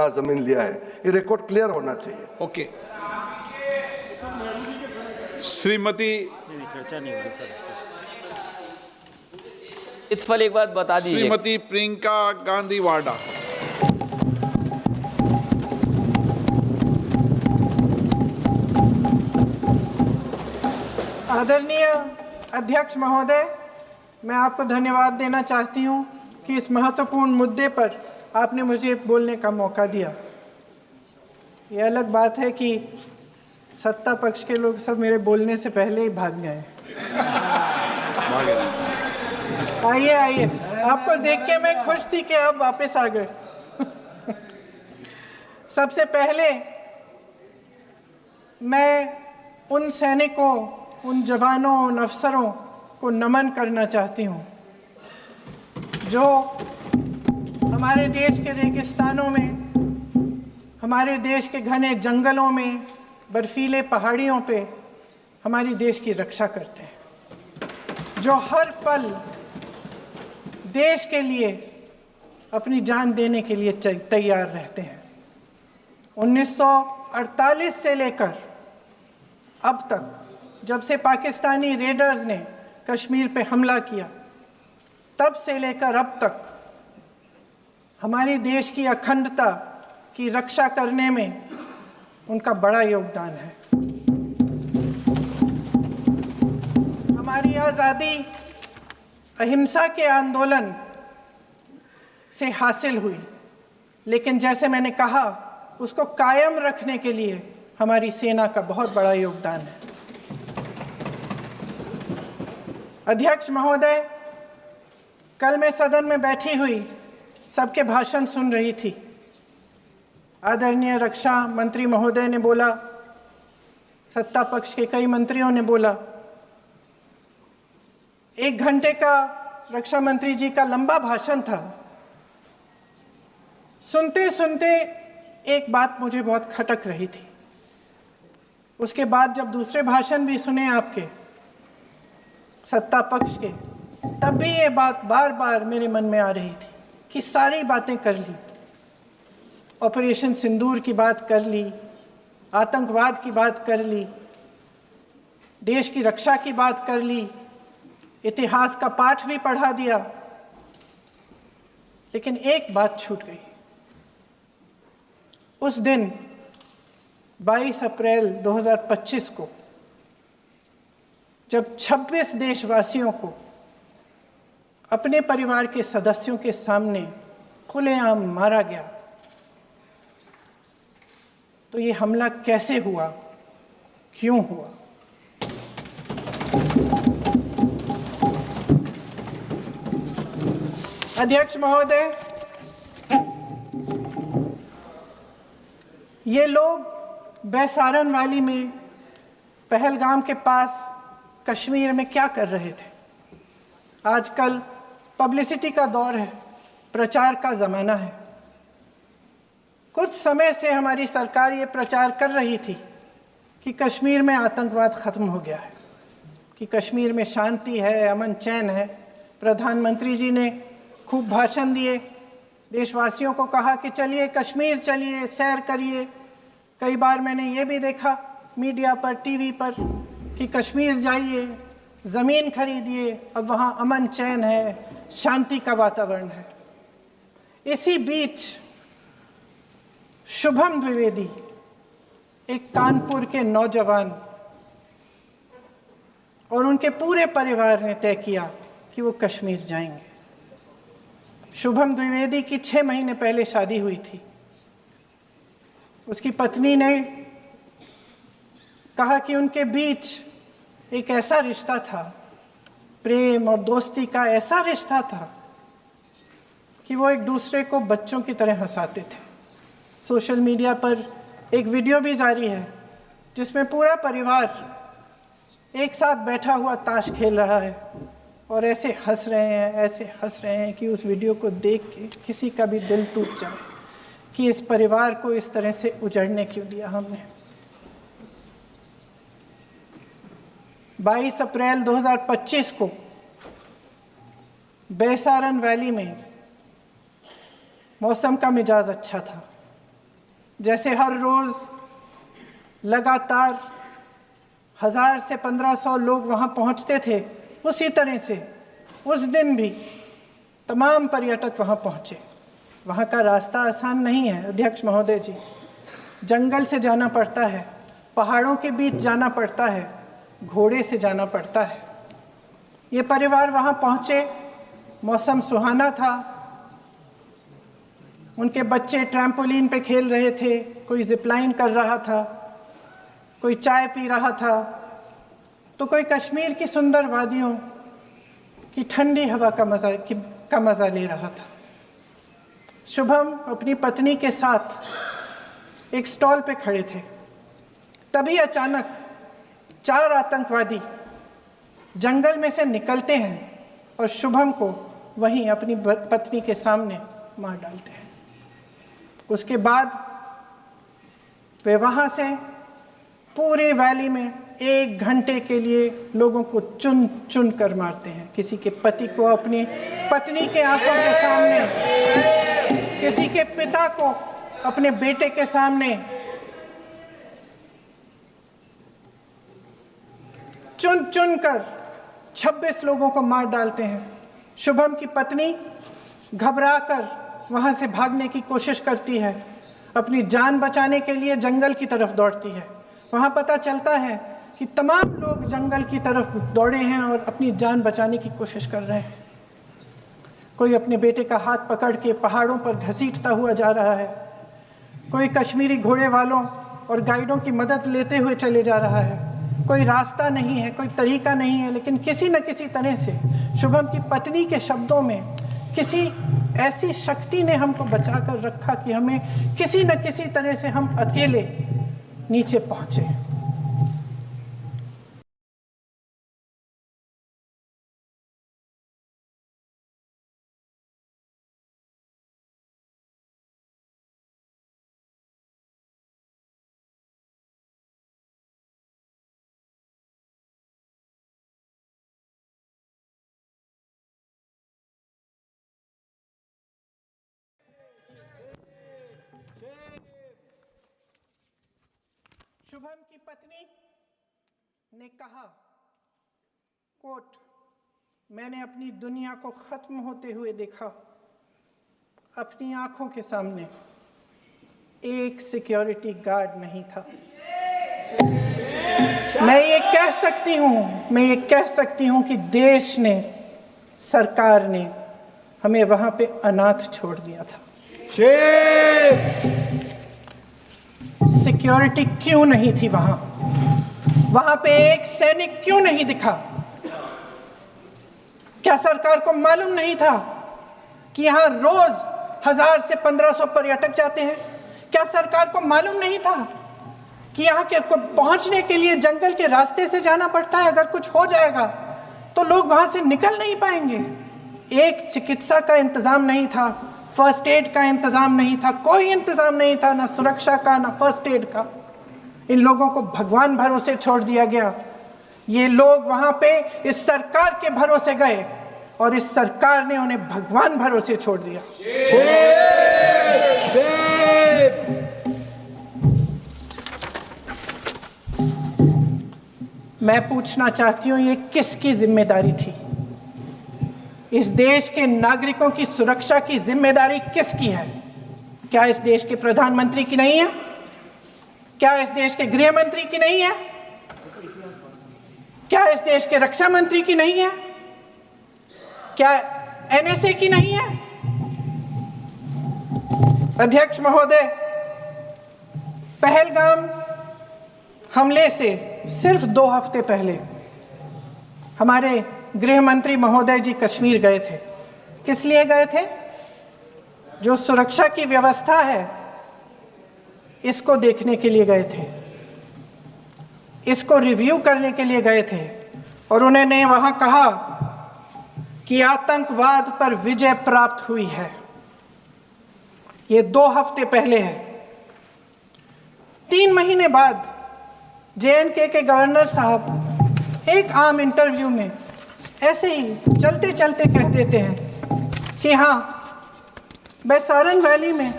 जमीन लिया है। ये रिकॉर्ड क्लियर होना चाहिए। ओके। श्रीमती चर्चा नहीं होगी सर। इत्फल एक बात बता दीजिए। श्रीमती प्रियंका गांधी वाडा। आदरणीय अध्यक्ष महोदय, मैं आपको धन्यवाद देना चाहती हूं कि इस महत्वपूर्ण मुद्दे पर आपने मुझे बोलने का मौका दिया। ये अलग बात है कि सत्ता पक्ष के लोग सब मेरे बोलने से पहले ही भाग गए। आइए आइए, आपको देख के मैं खुश थी कि आप वापस आ गए। सबसे पहले मैं उन सैनिकों, उन जवानों, उन अफसरों को नमन करना चाहती हूँ जो हमारे देश के रेगिस्तानों में, हमारे देश के घने जंगलों में, बर्फीले पहाड़ियों पे हमारी देश की रक्षा करते हैं, जो हर पल देश के लिए अपनी जान देने के लिए तैयार रहते हैं। 1948 से लेकर अब तक, जब से पाकिस्तानी रेडर्स ने कश्मीर पे हमला किया, तब से लेकर अब तक हमारे देश की अखंडता की रक्षा करने में उनका बड़ा योगदान है। हमारी आज़ादी अहिंसा के आंदोलन से हासिल हुई, लेकिन जैसे मैंने कहा, उसको कायम रखने के लिए हमारी सेना का बहुत बड़ा योगदान है। अध्यक्ष महोदय, कल मैं सदन में बैठी हुई सबके भाषण सुन रही थी। आदरणीय रक्षा मंत्री महोदय ने बोला, सत्ता पक्ष के कई मंत्रियों ने बोला। 1 घंटे का रक्षा मंत्री जी का लंबा भाषण था। सुनते सुनते एक बात मुझे बहुत खटक रही थी। उसके बाद जब दूसरे भाषण भी सुने आपके सत्ता पक्ष के, तब भी ये बात बार बार मेरे मन में आ रही थी कि सारी बातें कर ली, ऑपरेशन सिंदूर की बात कर ली, आतंकवाद की बात कर ली, देश की रक्षा की बात कर ली, इतिहास का पाठ भी पढ़ा दिया, लेकिन एक बात छूट गई। उस दिन 22 अप्रैल 2025 को जब 26 देशवासियों को अपने परिवार के सदस्यों के सामने खुलेआम मारा गया, तो ये हमला कैसे हुआ, क्यों हुआ? अध्यक्ष महोदय, ये लोग बैसारन वैली में, पहलगाम के पास कश्मीर में क्या कर रहे थे? आजकल पब्लिसिटी का दौर है, प्रचार का ज़माना है। कुछ समय से हमारी सरकार ये प्रचार कर रही थी कि कश्मीर में आतंकवाद ख़त्म हो गया है, कि कश्मीर में शांति है, अमन चैन है। प्रधानमंत्री जी ने खूब भाषण दिए, देशवासियों को कहा कि चलिए कश्मीर चलिए, सैर करिए। कई बार मैंने ये भी देखा मीडिया पर, टीवी पर, कि कश्मीर जाइए, ज़मीन खरीदिए, अब वहाँ अमन चैन है, शांति का वातावरण है। इसी बीच शुभम द्विवेदी, एक कानपुर के नौजवान, और उनके पूरे परिवार ने तय किया कि वो कश्मीर जाएंगे। शुभम द्विवेदी की 6 महीने पहले शादी हुई थी। उसकी पत्नी ने कहा कि उनके बीच एक ऐसा रिश्ता था, प्रेम और दोस्ती का ऐसा रिश्ता था कि वो एक दूसरे को बच्चों की तरह हंसाते थे। सोशल मीडिया पर एक वीडियो भी जारी है जिसमें पूरा परिवार एक साथ बैठा हुआ ताश खेल रहा है और ऐसे हंस रहे हैं, ऐसे हंस रहे हैं कि उस वीडियो को देख के किसी का भी दिल टूट जाए कि इस परिवार को इस तरह से उजड़ने क्यों दिया हमने। 22 अप्रैल 2025 को बैसारन वैली में मौसम का मिजाज अच्छा था, जैसे हर रोज़ लगातार 1000 से 1500 लोग वहाँ पहुँचते थे, उसी तरह से उस दिन भी तमाम पर्यटक वहाँ पहुँचे। वहाँ का रास्ता आसान नहीं है अध्यक्ष महोदय जी, जंगल से जाना पड़ता है, पहाड़ों के बीच जाना पड़ता है, घोड़े से जाना पड़ता है। ये परिवार वहाँ पहुँचे, मौसम सुहाना था, उनके बच्चे ट्रैम्पोलिन पे खेल रहे थे, कोई जिपलाइन कर रहा था, कोई चाय पी रहा था, तो कोई कश्मीर की सुंदर वादियों की ठंडी हवा का मज़ा ले रहा था। शुभम अपनी पत्नी के साथ एक स्टॉल पे खड़े थे। तभी अचानक 4 आतंकवादी जंगल में से निकलते हैं और शुभम को वहीं अपनी पत्नी के सामने मार डालते हैं। उसके बाद वे वहाँ से पूरे वैली में 1 घंटे के लिए लोगों को चुन चुन कर मारते हैं। किसी के पति को अपनी पत्नी के आंखों के सामने, किसी के पिता को अपने बेटे के सामने, चुन चुन कर 26 लोगों को मार डालते हैं। शुभम की पत्नी घबराकर वहां से भागने की कोशिश करती है, अपनी जान बचाने के लिए जंगल की तरफ दौड़ती है। वहां पता चलता है कि तमाम लोग जंगल की तरफ दौड़े हैं और अपनी जान बचाने की कोशिश कर रहे हैं। कोई अपने बेटे का हाथ पकड़ के पहाड़ों पर घसीटता हुआ जा रहा है, कोई कश्मीरी घोड़े वालों और गाइडों की मदद लेते हुए चले जा रहा है। कोई रास्ता नहीं है, कोई तरीका नहीं है, लेकिन किसी न किसी तरह से शुभम की पत्नी के शब्दों में किसी ऐसी शक्ति ने हमको बचा कर रखा कि हमें किसी न किसी तरह से हम अकेले नीचे पहुंचे। शुभम की पत्नी ने कहा, कोट, मैंने अपनी दुनिया को खत्म होते हुए देखा। अपनी आंखों के सामने एक सिक्योरिटी गार्ड नहीं था। मैं ये कह सकती हूं कि देश ने, सरकार ने हमें वहां पे अनाथ छोड़ दिया था। सिक्योरिटी क्यों नहीं थी वहां पे एक सैनिक क्यों नहीं दिखा? क्या सरकार को मालूम नहीं था कि यहां रोज 1000 से 1500 पर्यटक जाते हैं? क्या सरकार को मालूम नहीं था कि यहाँ के को पहुंचने के लिए जंगल के रास्ते से जाना पड़ता है? अगर कुछ हो जाएगा तो लोग वहां से निकल नहीं पाएंगे। एक चिकित्सा का इंतजाम नहीं था, फर्स्ट एड का इंतजाम नहीं था, कोई इंतजाम नहीं था, ना सुरक्षा का ना फर्स्ट एड का। इन लोगों को भगवान भरोसे छोड़ दिया गया। ये लोग वहां पे इस सरकार के भरोसे गए और इस सरकार ने उन्हें भगवान भरोसे छोड़ दिया। मैं पूछना चाहती हूं, ये किसकी जिम्मेदारी थी? इस देश के नागरिकों की सुरक्षा की जिम्मेदारी किसकी है? क्या इस देश के प्रधानमंत्री की नहीं है? क्या इस देश के गृह मंत्री की नहीं है? क्या इस देश के रक्षा मंत्री की नहीं है? क्या एनएसए की नहीं है? अध्यक्ष महोदय, पहलगाम हमले से सिर्फ 2 हफ्ते पहले हमारे गृह मंत्री महोदय जी कश्मीर गए थे। किस लिए गए थे? जो सुरक्षा की व्यवस्था है इसको देखने के लिए गए थे, इसको रिव्यू करने के लिए गए थे। और उन्होंने वहां कहा कि आतंकवाद पर विजय प्राप्त हुई है। ये 2 हफ्ते पहले है। 3 महीने बाद JNK के गवर्नर साहब एक आम इंटरव्यू में ऐसे ही चलते चलते कह देते हैं कि हाँ, बैसारन वैली में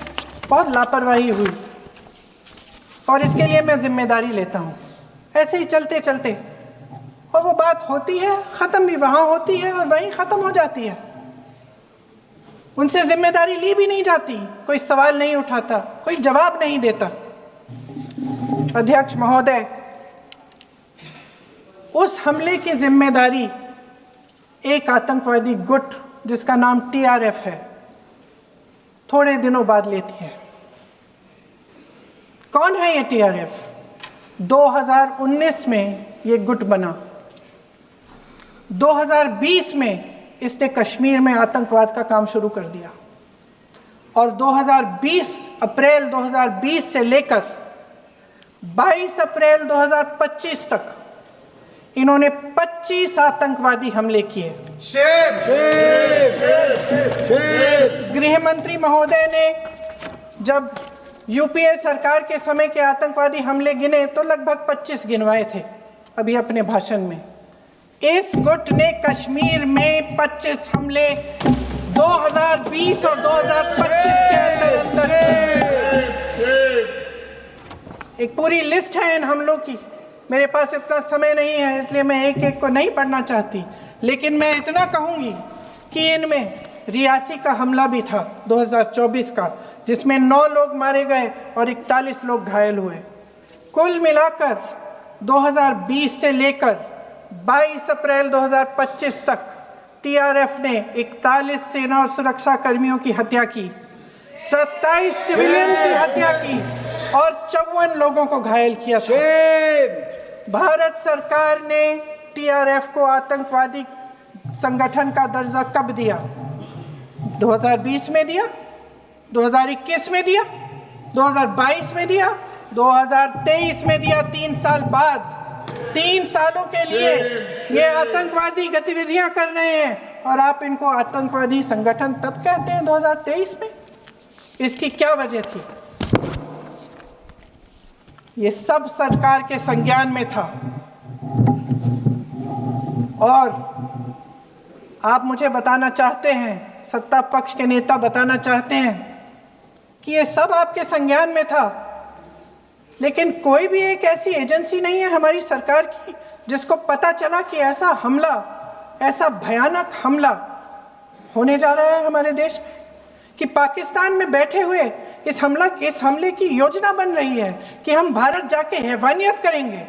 बहुत लापरवाही हुई, और इसके लिए मैं जिम्मेदारी लेता हूँ। ऐसे ही चलते चलते और वो बात होती है, ख़त्म भी वहाँ होती है और वहीं ख़त्म हो जाती है। उनसे जिम्मेदारी ली भी नहीं जाती, कोई सवाल नहीं उठाता, कोई जवाब नहीं देता। अध्यक्ष महोदय, उस हमले की जिम्मेदारी एक आतंकवादी गुट जिसका नाम TRF है थोड़े दिनों बाद लेती है। कौन है ये TRF? 2019 में ये गुट बना। 2020 में इसने कश्मीर में आतंकवाद का काम शुरू कर दिया और अप्रैल 2020 से लेकर 22 अप्रैल 2025 तक इन्होंने 25 आतंकवादी हमले किए। गृह मंत्री महोदय ने जब यूपीए सरकार के समय के आतंकवादी हमले गिने तो लगभग 25 गिनवाए थे अभी अपने भाषण में। इस गुट ने कश्मीर में 25 हमले 2020 और 2025 के अंदर एक पूरी लिस्ट है इन हमलों की। मेरे पास इतना समय नहीं है इसलिए मैं एक एक को नहीं पढ़ना चाहती, लेकिन मैं इतना कहूँगी कि इनमें रियासी का हमला भी था 2024 का, जिसमें 9 लोग मारे गए और 41 लोग घायल हुए। कुल मिलाकर 2020 से लेकर 22 अप्रैल 2025 तक TRF ने 41 सेना और सुरक्षा कर्मियों की हत्या की, 27 सिविलियन की हत्या की और 54 लोगों को घायल किया था। भारत सरकार ने TRF को आतंकवादी संगठन का दर्जा कब दिया? 2020 में दिया, 2021 में दिया, 2022 में दिया, 2023 में दिया। 3 साल बाद, 3 सालों के लिए ये आतंकवादी गतिविधियां कर रहे हैं और आप इनको आतंकवादी संगठन तब कहते हैं 2023 में। इसकी क्या वजह थी? ये सब सरकार के संज्ञान में था और आप मुझे बताना चाहते हैं, सत्ता पक्ष के नेता बताना चाहते हैं कि ये सब आपके संज्ञान में था, लेकिन कोई भी एक ऐसी एजेंसी नहीं है हमारी सरकार की जिसको पता चला कि ऐसा हमला, ऐसा भयानक हमला होने जा रहा है हमारे देश में, कि पाकिस्तान में बैठे हुए इस हमले की योजना बन रही है कि हम भारत जाके हैवानियत करेंगे,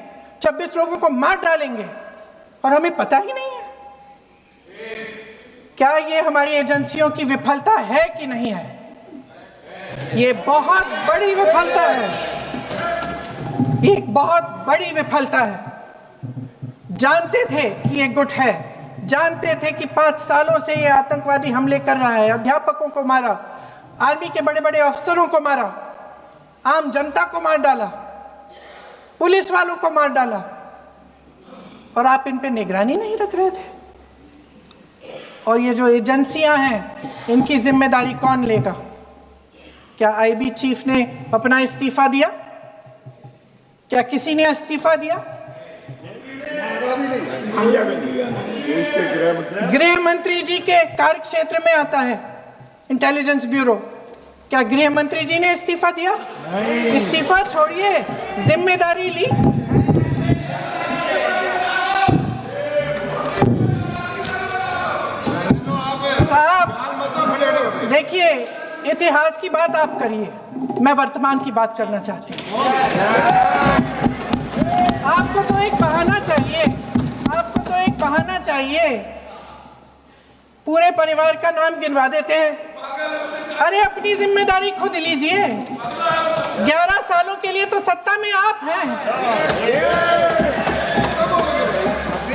26 लोगों को मार डालेंगे और हमें पता ही नहीं है। क्या ये हमारी एजेंसियों की विफलता है कि नहीं है? ये बहुत बड़ी विफलता है, एक बहुत बड़ी विफलता है। जानते थे कि ये गुट है, जानते थे कि 5 सालों से ये आतंकवादी हमले कर रहा है, अध्यापकों को मारा, आर्मी के बड़े बड़े अफसरों को मारा, आम जनता को मार डाला, पुलिस वालों को मार डाला, और आप इन पे निगरानी नहीं रख रहे थे। और ये जो एजेंसियां हैं इनकी जिम्मेदारी कौन लेगा? क्या IB चीफ ने अपना इस्तीफा दिया? क्या किसी ने इस्तीफा दिया? गृह मंत्री जी के कार्य क्षेत्र में आता है इंटेलिजेंस ब्यूरो। क्या गृह मंत्री जी ने इस्तीफा दिया? इस्तीफा छोड़िए, जिम्मेदारी ली। साहब देखिए, इतिहास की बात आप करिए, मैं वर्तमान की बात करना चाहती हूँ। आपको तो एक बहाना चाहिए, आपको तो एक बहाना चाहिए। पूरे परिवार का नाम गिनवा देते हैं। अरे अपनी जिम्मेदारी खुद लीजिए। 11 सालों के लिए तो सत्ता में आप हैं।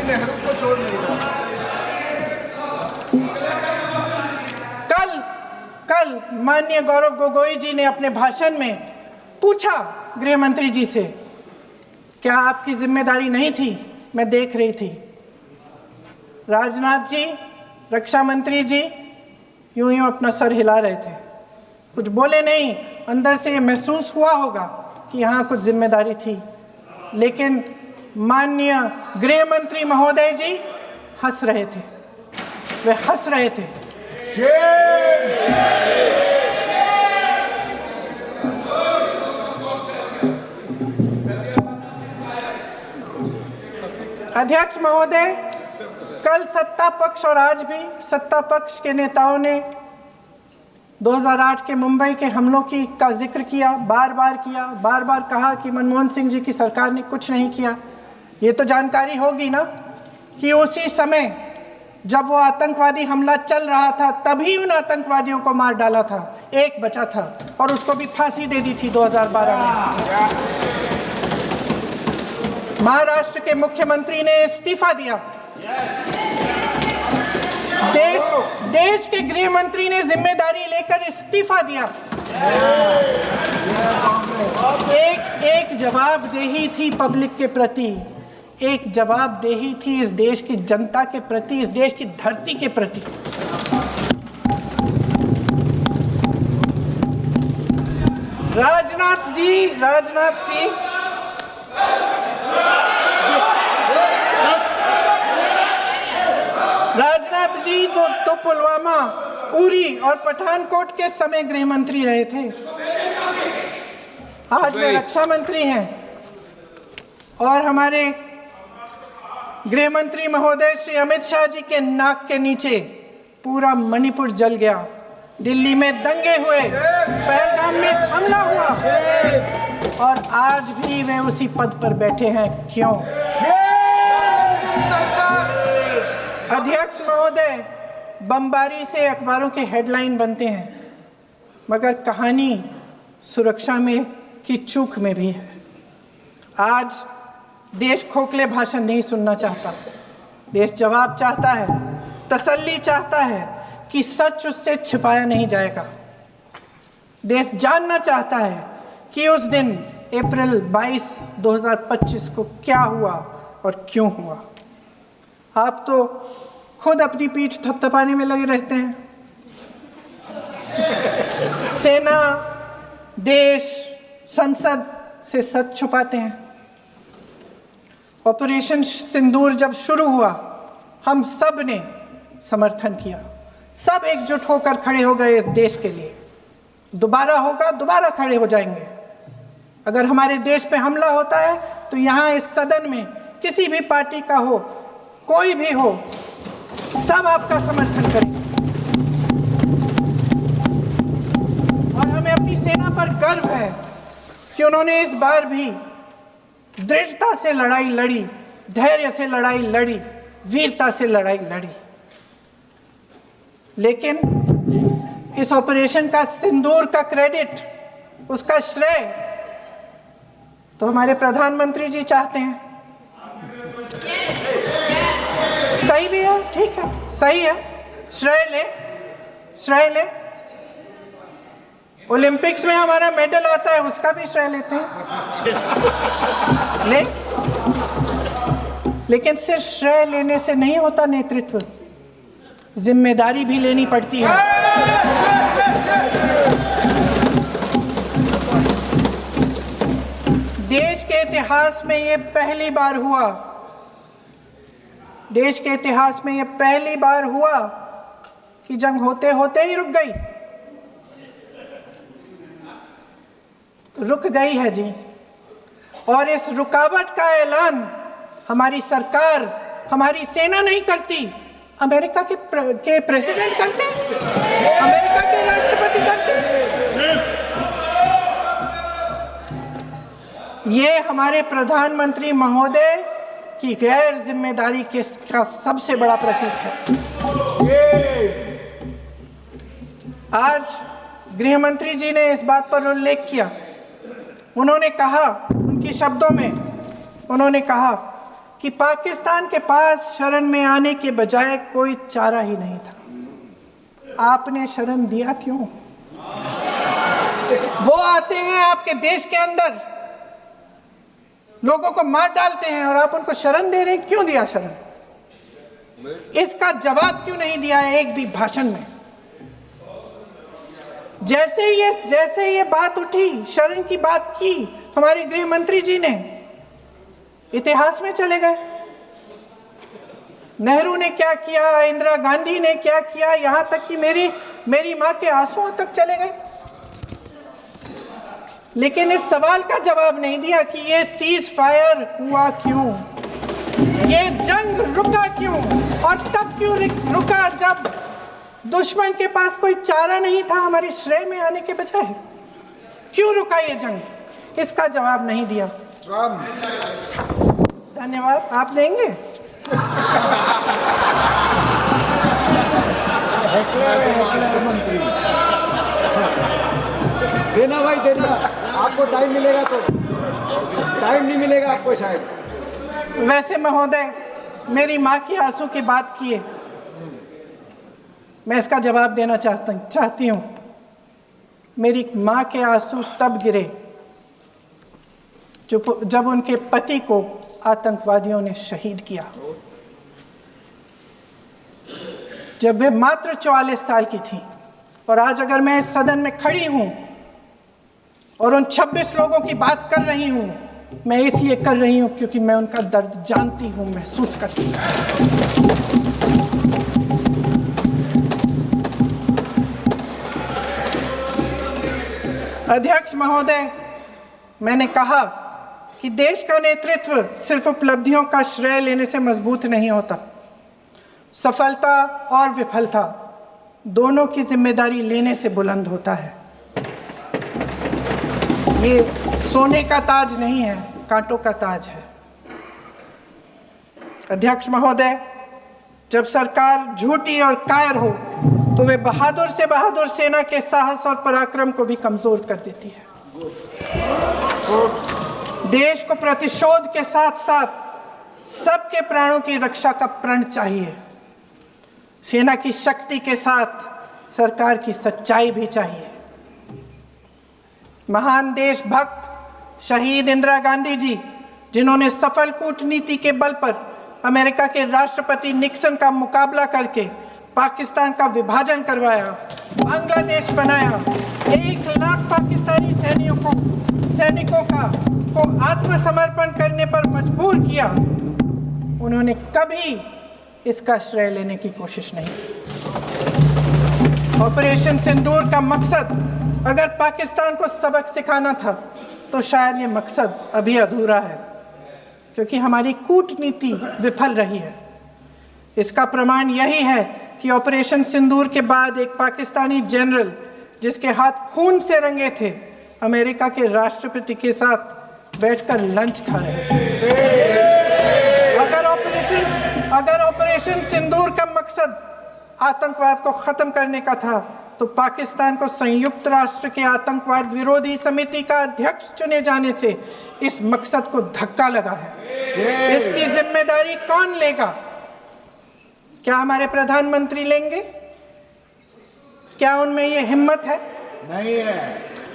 नेहरू को छोड़ नहीं रहा। कल माननीय गौरव गोगोई जी ने अपने भाषण में पूछा गृह मंत्री जी से, क्या आपकी जिम्मेदारी नहीं थी? मैं देख रही थी। राजनाथ जी, रक्षा मंत्री जी यूं अपना सर हिला रहे थे, कुछ बोले नहीं। अंदर से ये महसूस हुआ होगा कि यहाँ कुछ जिम्मेदारी थी, लेकिन माननीय गृह मंत्री महोदय जी हंस रहे थे, वे हंस रहे थे। अध्यक्ष महोदय, कल सत्ता पक्ष और आज भी सत्ता पक्ष के नेताओं ने 2008 के मुंबई के हमलों का जिक्र किया, बार बार कहा कि मनमोहन सिंह जी की सरकार ने कुछ नहीं किया। ये तो जानकारी होगी ना कि उसी समय जब वो आतंकवादी हमला चल रहा था तभी उन आतंकवादियों को मार डाला था, एक बचा था और उसको भी फांसी दे दी थी 2012 में। महाराष्ट्र के मुख्यमंत्री ने इस्तीफा दिया। देश के गृह मंत्री ने जिम्मेदारी लेकर इस्तीफा दिया। एक जवाबदेही थी पब्लिक के प्रति, एक जवाबदेही थी इस देश की जनता के प्रति, इस देश की धरती के प्रति। राजनाथ जी तो पुलवामा, उरी और पठानकोट के समय गृह मंत्री रहे थे। आज वे रक्षा मंत्री हैं और हमारे गृह मंत्री महोदय श्री अमित शाह जी के नाक के नीचे पूरा मणिपुर जल गया, दिल्ली में दंगे हुए, पहलगाम में हमला हुआ और आज भी वे उसी पद पर बैठे हैं। क्यों? अध्यक्ष महोदय, बमबारी से अखबारों के हेडलाइन बनते हैं, मगर कहानी सुरक्षा में की चूक में भी है। आज देश खोखले भाषण नहीं सुनना चाहता, देश जवाब चाहता है, तसल्ली चाहता है कि सच उससे छिपाया नहीं जाएगा। देश जानना चाहता है कि उस दिन अप्रैल 22, 2025 को क्या हुआ और क्यों हुआ। आप तो खुद अपनी पीठ थपथपाने में लगे रहते हैं। सेना, देश, संसद से सच छुपाते हैं। ऑपरेशन सिंदूर जब शुरू हुआ, हम सब ने समर्थन किया, सब एकजुट होकर खड़े हो गए इस देश के लिए। दोबारा होगा, दोबारा खड़े हो जाएंगे। अगर हमारे देश पे हमला होता है तो यहाँ इस सदन में किसी भी पार्टी का हो, कोई भी हो, सब आपका समर्थन करेंगे। और हमें अपनी सेना पर गर्व है कि उन्होंने इस बार भी दृढ़ता से लड़ाई लड़ी, धैर्य से लड़ाई लड़ी, वीरता से लड़ाई लड़ी। लेकिन इस ऑपरेशन का सिंदूर का क्रेडिट, उसका श्रेय तो हमारे प्रधानमंत्री जी चाहते हैं। सही भी है, ठीक है, सही है, श्रेय ले। ओलंपिक्स में हमारा मेडल आता है, उसका भी श्रेय लेते हैं। लेकिन सिर्फ श्रेय लेने से नहीं होता नेतृत्व, जिम्मेदारी भी लेनी पड़ती है। देश के इतिहास में ये पहली बार हुआ, देश के इतिहास में ये पहली बार हुआ कि जंग होते होते ही रुक गई है जी। और इस रुकावट का ऐलान हमारी सरकार, हमारी सेना नहीं करती, अमेरिका के प्रेसिडेंट करते हैं, अमेरिका के राष्ट्रपति करते हैं। ये हमारे प्रधानमंत्री महोदय की गैर जिम्मेदारी का सबसे बड़ा प्रतीक है। आज गृह मंत्री जी ने इस बात पर उल्लेख किया। उन्होंने कहा, उनके शब्दों में उन्होंने कहा कि पाकिस्तान के पास शरण में आने के बजाय कोई चारा ही नहीं था। आपने शरण दिया क्यों? वो आते हैं आपके देश के अंदर, लोगों को मार डालते हैं और आप उनको शरण दे रहे हैं। क्यों दिया शरण? इसका जवाब क्यों नहीं दिया है एक भी भाषण में? जैसे ये बात उठी, शरण की बात की, हमारे गृह मंत्री जी ने इतिहास में चले गए। नेहरू ने क्या किया, इंदिरा गांधी ने क्या किया, यहां तक कि मेरी मां के आंसुओं तक चले गए। लेकिन इस सवाल का जवाब नहीं दिया कि ये सीज फायर हुआ क्यों। ये जंग रुका क्यों और तब क्यों रुका जब दुश्मन के पास कोई चारा नहीं था हमारे श्रेय में आने के बजाय? क्यों रुका ये जंग? इसका जवाब नहीं दिया। धन्यवाद। आप देंगे? मंत्री देना भाई देना, आपको टाइम मिलेगा तो। टाइम नहीं मिलेगा आपको शायद। वैसे महोदय, मेरी माँ की आंसू की बात किए, मैं इसका जवाब देना चाहती हूँ। मेरी माँ के आंसू तब गिरे जब उनके पति को आतंकवादियों ने शहीद किया, जब वे मात्र 44 साल की थी। और आज अगर मैं इस सदन में खड़ी हूँ और उन 26 लोगों की बात कर रही हूँ, मैं इसलिए कर रही हूँ क्योंकि मैं उनका दर्द जानती हूँ, महसूस करती हूँ। अध्यक्ष महोदय, मैंने कहा कि देश का नेतृत्व सिर्फ उपलब्धियों का श्रेय लेने से मजबूत नहीं होता। सफलता और विफलता दोनों की जिम्मेदारी लेने से बुलंद होता है। ये सोने का ताज नहीं है, कांटों का ताज है। अध्यक्ष महोदय, जब सरकार झूठी और कायर हो तो वे बहादुर से बहादुर सेना के साहस और पराक्रम को भी कमजोर कर देती है। देश को प्रतिशोध के साथ साथ सबके प्राणों की रक्षा का प्रण चाहिए। सेना की शक्ति के साथ सरकार की सच्चाई भी चाहिए। महान देशभक्त शहीद इंदिरा गांधी जी, जिन्होंने सफल कूटनीति के बल पर अमेरिका के राष्ट्रपति निक्सन का मुकाबला करके पाकिस्तान का विभाजन करवाया, बांग्लादेश बनाया, 1 लाख पाकिस्तानी सैनिकों को आत्मसमर्पण करने पर मजबूर किया, उन्होंने कभी इसका श्रेय लेने की कोशिश नहीं की। ऑपरेशन सिंदूर का मकसद अगर पाकिस्तान को सबक सिखाना था तो शायद ये मकसद अभी अधूरा है, क्योंकि हमारी कूटनीति विफल रही है। इसका प्रमाण यही है कि ऑपरेशन सिंदूर के बाद एक पाकिस्तानी जनरल, जिसके हाथ खून से रंगे थे, अमेरिका के राष्ट्रपति के साथ बैठकर लंच खा रहे थे। अगर ऑपरेशन सिंदूर का मकसद आतंकवाद को खत्म करने का था तो पाकिस्तान को संयुक्त राष्ट्र के आतंकवाद विरोधी समिति का अध्यक्ष चुने जाने से इस मकसद को धक्का लगा है। इसकी जिम्मेदारी कौन लेगा? क्या हमारे प्रधानमंत्री लेंगे? क्या उनमें ये हिम्मत है? नहीं है।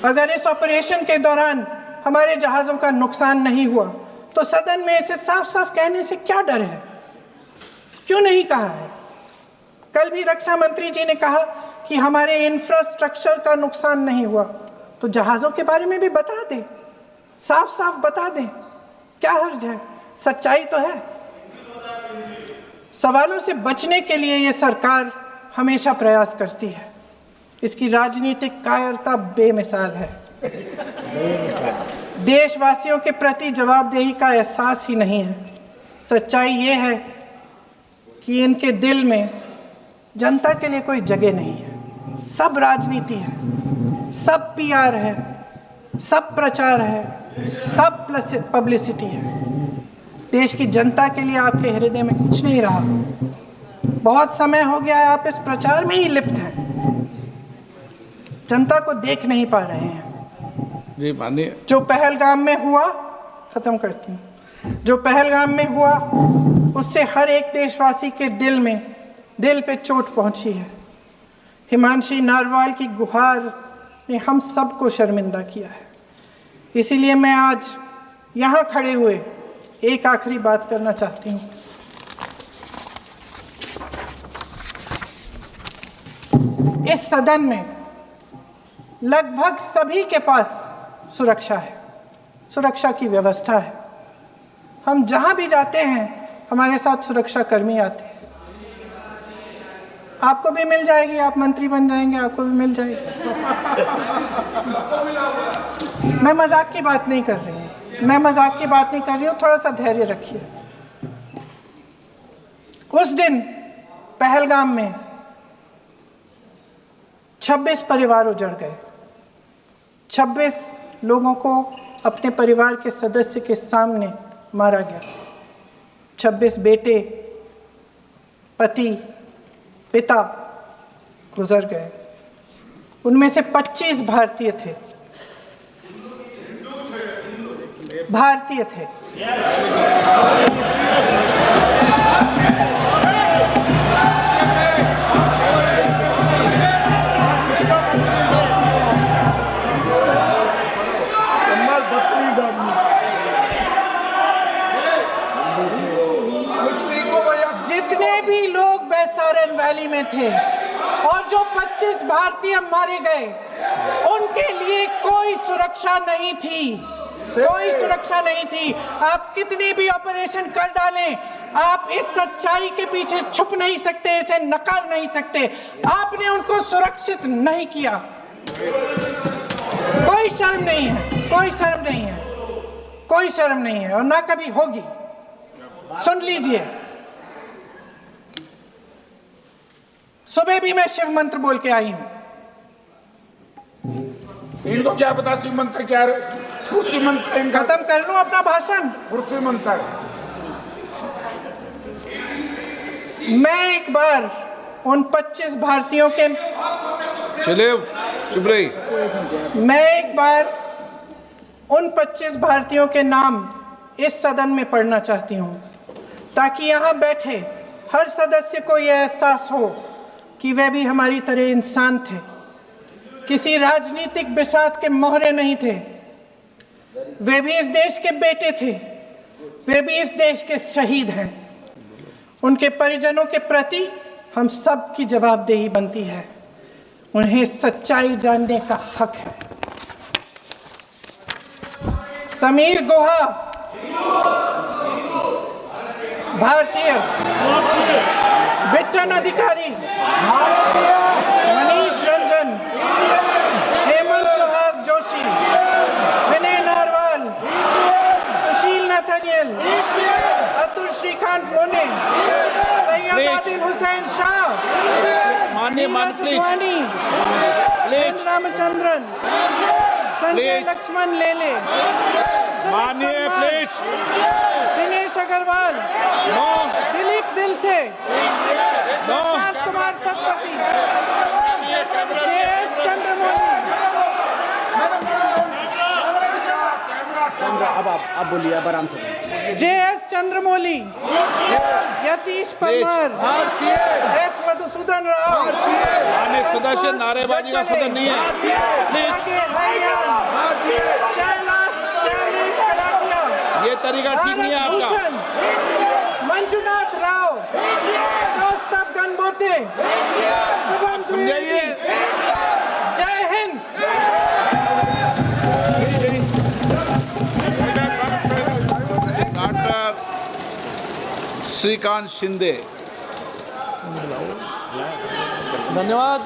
अगर इस ऑपरेशन के दौरान हमारे जहाज़ों का नुकसान नहीं हुआ तो सदन में इसे साफ साफ कहने से क्या डर है? क्यों नहीं कहा है? कल भी रक्षा मंत्री जी ने कहा कि हमारे इंफ्रास्ट्रक्चर का नुकसान नहीं हुआ, तो जहाज़ों के बारे में भी बता दें, साफ साफ बता दें, क्या हर्ज है? सच्चाई तो है। सवालों से बचने के लिए ये सरकार हमेशा प्रयास करती है। इसकी राजनीतिक कायरता बेमिसाल है। देशवासियों के प्रति जवाबदेही का एहसास ही नहीं है। सच्चाई ये है कि इनके दिल में जनता के लिए कोई जगह नहीं है। सब राजनीति है, सब पीआर है, सब प्रचार है, सब पब्लिसिटी है। देश की जनता के लिए आपके हृदय में कुछ नहीं रहा। बहुत समय हो गया है आप इस प्रचार में ही लिप्त हैं, जनता को देख नहीं पा रहे हैं। जी माननीय, जो पहलगाम में हुआ, खत्म करती हूँ, जो पहलगाम में हुआ उससे हर एक देशवासी के दिल पे चोट पहुंची है। हिमांशी नारवाल की गुहार ने हम सबको शर्मिंदा किया है। इसीलिए मैं आज यहाँ खड़े हुए एक आखिरी बात करना चाहती हूँ। इस सदन में लगभग सभी के पास सुरक्षा है, सुरक्षा की व्यवस्था है। हम जहाँ भी जाते हैं हमारे साथ सुरक्षा कर्मी आते हैं। आपको भी मिल जाएगी, आप मंत्री बन जाएंगे, आपको भी मिल जाएगी। मैं मजाक की बात नहीं कर रही हूँ, थोड़ा सा धैर्य रखिए। उस दिन पहलगाम में 26 परिवार उजड़ गए। 26 लोगों को अपने परिवार के सदस्य के सामने मारा गया। 26 बेटे, पति, पिता गुजर गए। उनमें से 25 भारतीय थे। भारतीय थे। जितने भी लोग बैसारन वैली में थे और जो 25 भारतीय मारे गए, उनके लिए कोई सुरक्षा नहीं थी। कोई सुरक्षा नहीं थी। आप कितनी भी ऑपरेशन कर डालें, आप इस सच्चाई के पीछे छुप नहीं सकते, इसे नकार नहीं सकते। आपने उनको सुरक्षित नहीं किया। कोई शर्म नहीं है, कोई शर्म नहीं है, कोई शर्म नहीं है और ना कभी होगी। सुन लीजिए, सुबह भी मैं शिव मंत्र बोल के आई हूं। इनको क्या पता शिव मंत्र क्या है? शिव मंत्र खत्म कर लूं अपना भाषण। शिव मंत्र मैं एक बार उन 25 भारतीयों के चलिए चुप रही। मैं एक बार उन 25 भारतीयों के नाम इस सदन में पढ़ना चाहती हूं, ताकि यहां बैठे हर सदस्य को यह एहसास हो कि वे भी हमारी तरह इंसान थे, किसी राजनीतिक बिसात के मोहरे नहीं थे। वे भी इस देश के बेटे थे, वे भी इस देश के शहीद हैं। उनके परिजनों के प्रति हम सब की जवाबदेही बनती है। उन्हें सच्चाई जानने का हक है। समीर गुहा भारतीय, बिट्टन अधिकारी, मनीष रंजन, हेमंत सुहास जोशी, विनय नारवाल, सुशील नथनियल, अतुल श्रीकांत मोने, सैयद आदिल हुसैन शाह, नीरज वानी, एन रामचंद्रन, संजय लक्ष्मण लेले, मानिए प्लीज। दिनेश अग्रवाल, दिलीप दिल से, प्रसाद कुमार सतपति, JS चंद्रमौली। अब आप बोलिए, अब आराम से। JS चंद्रमौली, यतीश परमार, S मधुसूदन राव, सदस्य नारेबाजी का सदन नहीं है। शैलेश कलाटिया, ये तरीका ठीक नहीं है आपका। मंजुनाथ राव, कौस्तभ गणबोटे, शुभम द्विवेदी। जय हिंद। डॉक्टर श्रीकांत शिंदे। धन्यवाद।